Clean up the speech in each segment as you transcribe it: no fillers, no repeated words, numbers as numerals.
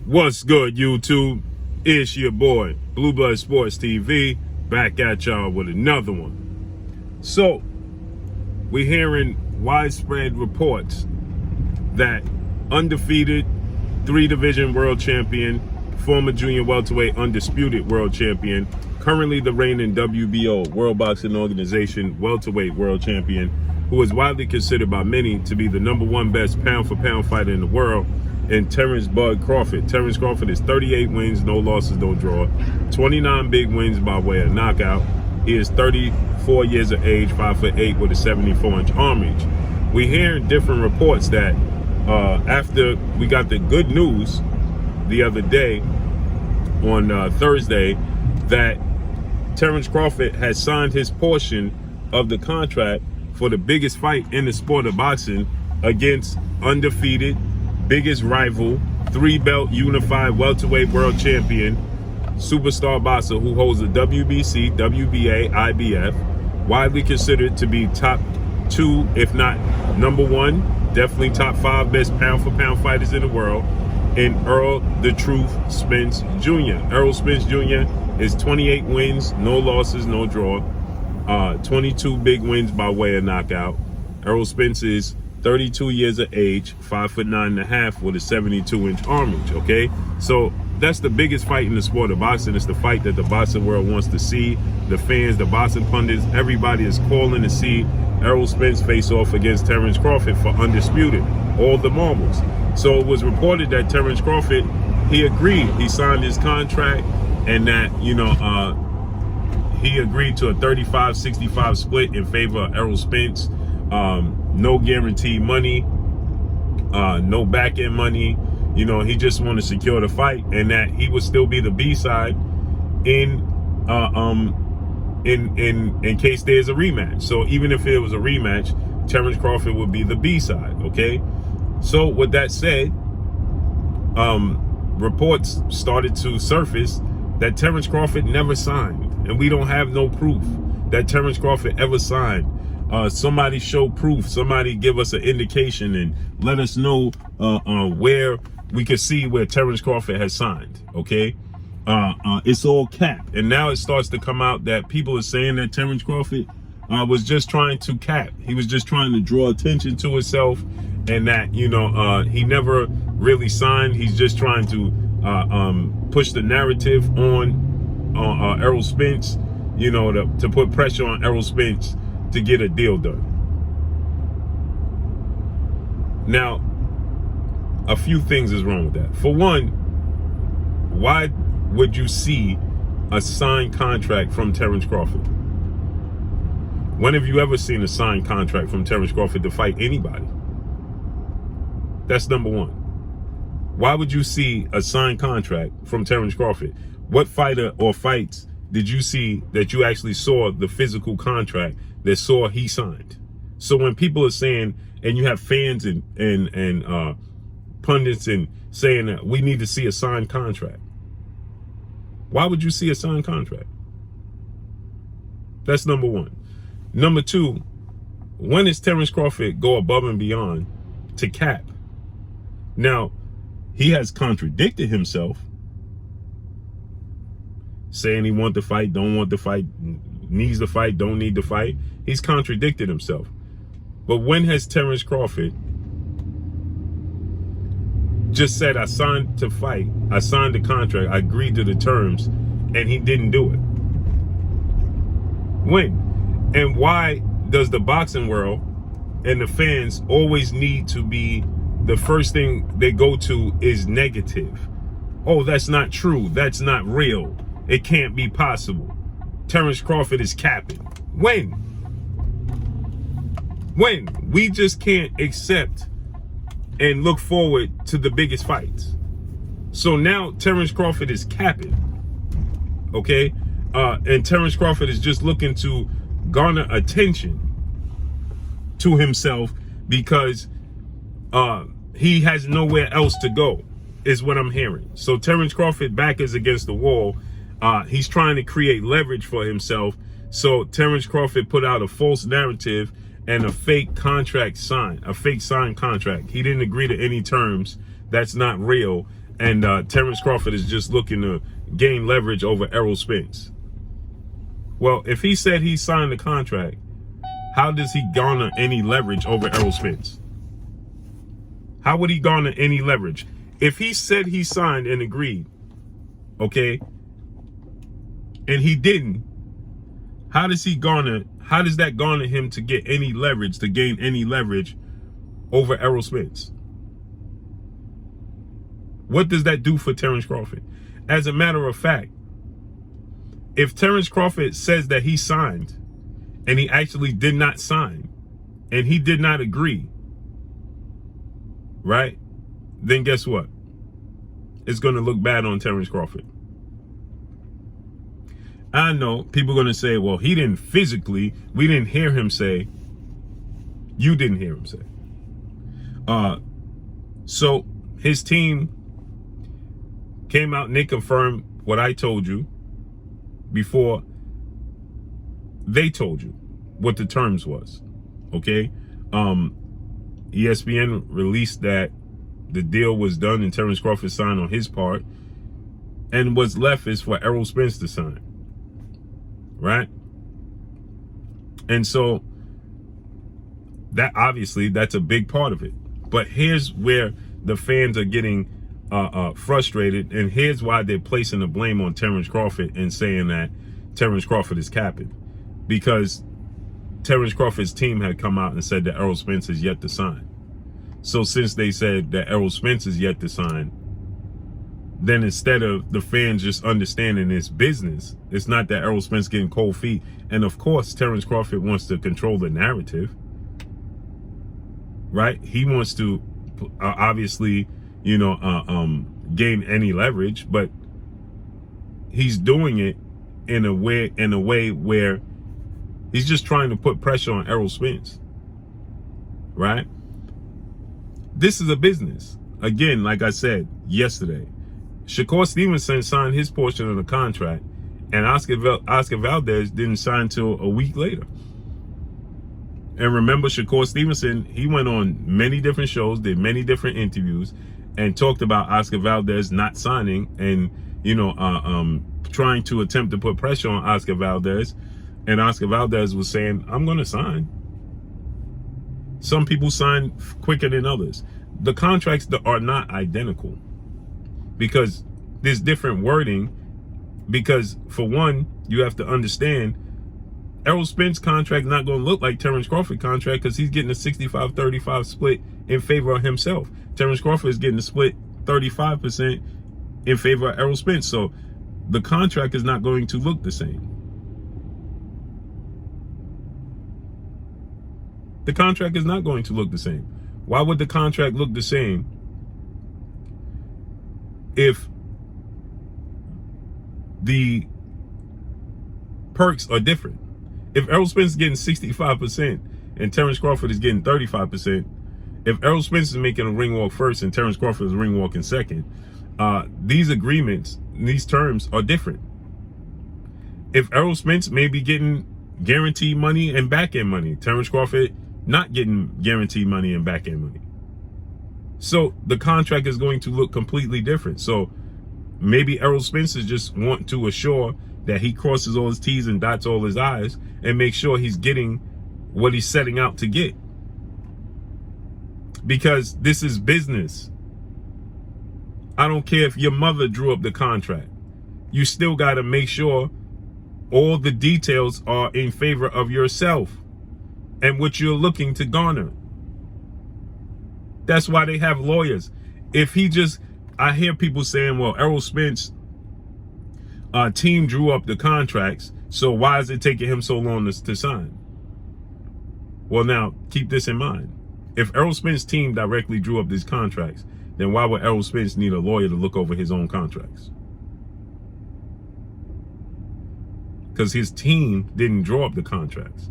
What's good, YouTube? It's your boy, Blue Blood Sports TV, back at y'all with another one. So, we're hearing widespread reports that undefeated 3-division world champion, former junior welterweight undisputed world champion, currently the reigning WBO, World Boxing Organization welterweight world champion, who is widely considered by many to be the #1 best pound-for-pound fighter in the world, and Terence Bud Crawford. Terence Crawford is 38 wins, no losses, no draw, 29 big wins by way of knockout. He is 34 years of age, 5'8" with a 74-inch arm reach. We hear different reports that after we got the good news the other day on Thursday that Terence Crawford has signed his portion of the contract for the biggest fight in the sport of boxing against undefeated, biggest rival, 3-belt unified welterweight world champion, superstar boxer who holds the WBC, WBA, IBF, widely considered to be top 2, if not #1, definitely top 5 best pound-for-pound fighters in the world, in Errol "The Truth" Spence Jr. Errol Spence Jr. is 28 wins, no losses, no draw, 22 big wins by way of knockout. Errol Spence is 32 years of age, 5'9.5" with a 72-inch arm reach, okay? So that's the biggest fight in the sport of boxing. It's the fight that the boxing world wants to see. The fans, the boxing pundits, everybody is calling to see Errol Spence face off against Terence Crawford for undisputed, all the marbles. So it was reported that Terence Crawford, he agreed. He signed his contract, and that, he agreed to a 35-65 split in favor of Errol Spence. No guaranteed money, no back end money. He just wanted to secure the fight, and that he would still be the B-side in case there's a rematch. So even if it was a rematch, Terence Crawford would be the B-side, okay? So with that said, reports started to surface that Terence Crawford never signed, and we don't have no proof that Terence Crawford ever signed. Somebody show proof. Somebody give us an indication and let us know where we can see where Terence Crawford has signed, okay? It's all cap. And now it starts to come out that people are saying that Terence Crawford was just trying to cap. He was just trying to draw attention to himself, and that, he never really signed. He's just trying to push the narrative on Errol Spence, to put pressure on Errol Spence to get a deal done. Now, a few things is wrong with that. For one, why would you see a signed contract from Terence Crawford? When have you ever seen a signed contract from Terence Crawford to fight anybody? That's number one. Why would you see a signed contract from Terence Crawford? What fighter or fights did you see that you actually saw the physical contract that saw he signed? So when people are saying, and you have fans and pundits and saying that we need to see a signed contract, why would you see a signed contract? That's number one. Number two, when does Terence Crawford go above and beyond to cap? Now, he has contradicted himself, saying he want to fight, don't want to fight, needs to fight, don't need to fight. He's contradicted himself. But when has Terence Crawford just said, I signed to fight, I signed the contract, I agreed to the terms, and he didn't do it? When? And why does the boxing world and the fans always need to be, the first thing they go to is negative? Oh, that's not true. That's not real. It can't be possible. Terence Crawford is capping. When? When? We just can't accept and look forward to the biggest fights. So now Terence Crawford is capping, okay? And Terence Crawford is just looking to garner attention to himself because he has nowhere else to go, is what I'm hearing. So Terence Crawford back is against the wall. He's trying to create leverage for himself. So Terence Crawford put out a false narrative and a fake contract signed, a fake signed contract. He didn't agree to any terms. That's not real. And Terence Crawford is just looking to gain leverage over Errol Spence. Well, if he said he signed the contract, how does he garner any leverage over Errol Spence? How would he garner any leverage? If he said he signed and agreed, okay, and he didn't, how does that garner him to get any leverage, to gain any leverage over Errol Spence? What does that do for Terence Crawford? As a matter of fact, if Terence Crawford says that he signed and he actually did not sign and he did not agree, right? Then guess what? It's going to look bad on Terence Crawford. I know people are going to say, well, he didn't physically, we didn't hear him say, you didn't hear him say. So his team came out and they confirmed what I told you before they told you what the terms was. Okay. ESPN released that the deal was done and Terence Crawford signed on his part, and what's left is for Errol Spence to sign. Right? And so that obviously that's a big part of it. But here's where the fans are getting frustrated, and here's why they're placing the blame on Terence Crawford and saying that Terence Crawford is capping, because Terence Crawford's team had come out and said that Errol Spence is yet to sign. So since they said that Errol Spence is yet to sign, then instead of the fans just understanding this business, it's not that Errol Spence getting cold feet. And of course, Terence Crawford wants to control the narrative, right? He wants to obviously, gain any leverage, but he's doing it in a way where he's just trying to put pressure on Errol Spence, right? This is a business. Again, like I said yesterday, Shakur Stevenson signed his portion of the contract, and Oscar Valdez didn't sign till a week later. And remember, Shakur Stevenson, he went on many different shows, did many different interviews, and talked about Oscar Valdez not signing, and trying to attempt to put pressure on Oscar Valdez. And Oscar Valdez was saying, I'm going to sign. Some people sign quicker than others. The contracts are not identical, because there's different wording. Because for one, you have to understand, Errol Spence contract not going to look like Terence Crawford contract, because he's getting a 65-35 split in favor of himself. Terence Crawford is getting a split 35% in favor of Errol Spence. So the contract is not going to look the same. The contract is not going to look the same. Why would the contract look the same if the perks are different? If Errol Spence is getting 65% and Terence Crawford is getting 35%, if Errol Spence is making a ring walk first and Terence Crawford is ring walking second, these agreements, these terms are different. If Errol Spence may be getting guaranteed money and back-end money, Terence Crawford not getting guaranteed money and back-end money. So the contract is going to look completely different. So maybe Errol Spence is just want to assure that he crosses all his T's and dots all his I's and make sure he's getting what he's setting out to get. Because this is business. I don't care if your mother drew up the contract. You still got to make sure all the details are in favor of yourself and what you're looking to garner. That's why they have lawyers. I hear people saying, well, Errol Spence team drew up the contracts, so why is it taking him so long to sign? Well, now, keep this in mind. If Errol Spence team directly drew up these contracts, then why would Errol Spence need a lawyer to look over his own contracts? Because his team didn't draw up the contracts.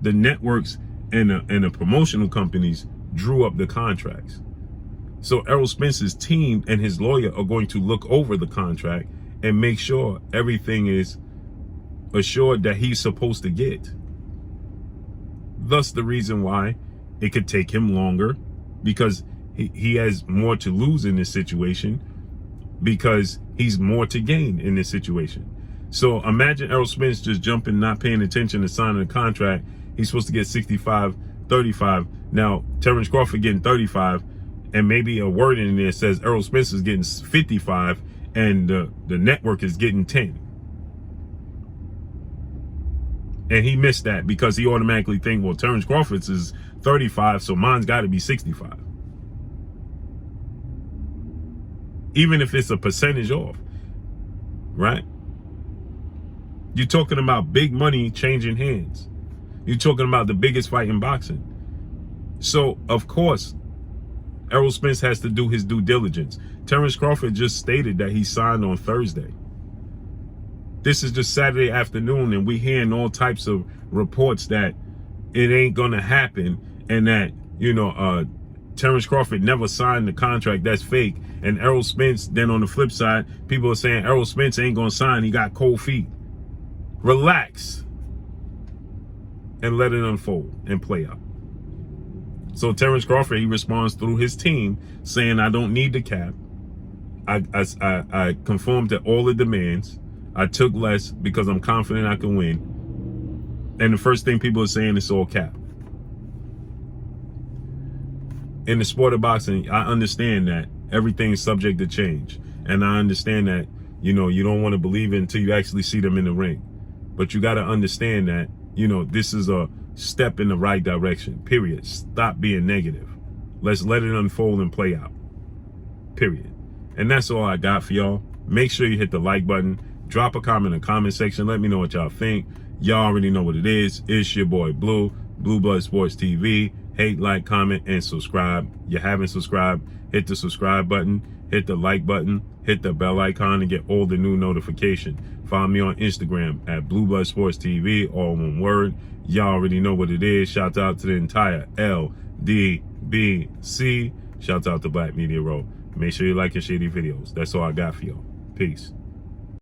The networks and the promotional companies drew up the contracts. So Errol Spence's team and his lawyer are going to look over the contract and make sure everything is assured that he's supposed to get. Thus the reason why it could take him longer, because he has more to lose in this situation because he's more to gain in this situation. So imagine Errol Spence just jumping, not paying attention to signing a contract. He's supposed to get 65, 35. Now, Terence Crawford getting 35, and maybe a word in there says Errol Spence is getting 55, and the network is getting 10. And he missed that because he automatically think, well, Terence Crawford's is 35, so mine's got to be 65. Even if it's a percentage off, right? You're talking about big money changing hands. You're talking about the biggest fight in boxing. So, of course, Errol Spence has to do his due diligence. Terence Crawford just stated that he signed on Thursday. This is just Saturday afternoon, and we're hearing all types of reports that it ain't going to happen, and that, Terence Crawford never signed the contract. That's fake. And Errol Spence, then on the flip side, people are saying Errol Spence ain't going to sign. He got cold feet. Relax and let it unfold and play out. So Terence Crawford, he responds through his team saying, I don't need the cap. I conform to all the demands. I took less because I'm confident I can win. And the first thing people are saying is all cap. In the sport of boxing, I understand that everything's subject to change. And I understand that, you don't want to believe it until you actually see them in the ring. But you got to understand that, this is a step in the right direction, period. Stop being negative. Let's let it unfold and play out, period. And that's all I got for y'all. Make sure you hit the like button. Drop a comment in the comment section. Let me know what y'all think. Y'all already know what it is. It's your boy Blue, Blue Blood Sports TV. Hate, like, comment, and subscribe. You haven't subscribed, hit the subscribe button, hit the like button, hit the bell icon, and get all the new notifications. Follow me on Instagram at Blue Blood Sports TV, all one word. Y'all already know what it is. Shout out to the entire LDBC. Shout out to Black Media Row. Make sure you like and share these videos. That's all I got for y'all. Peace.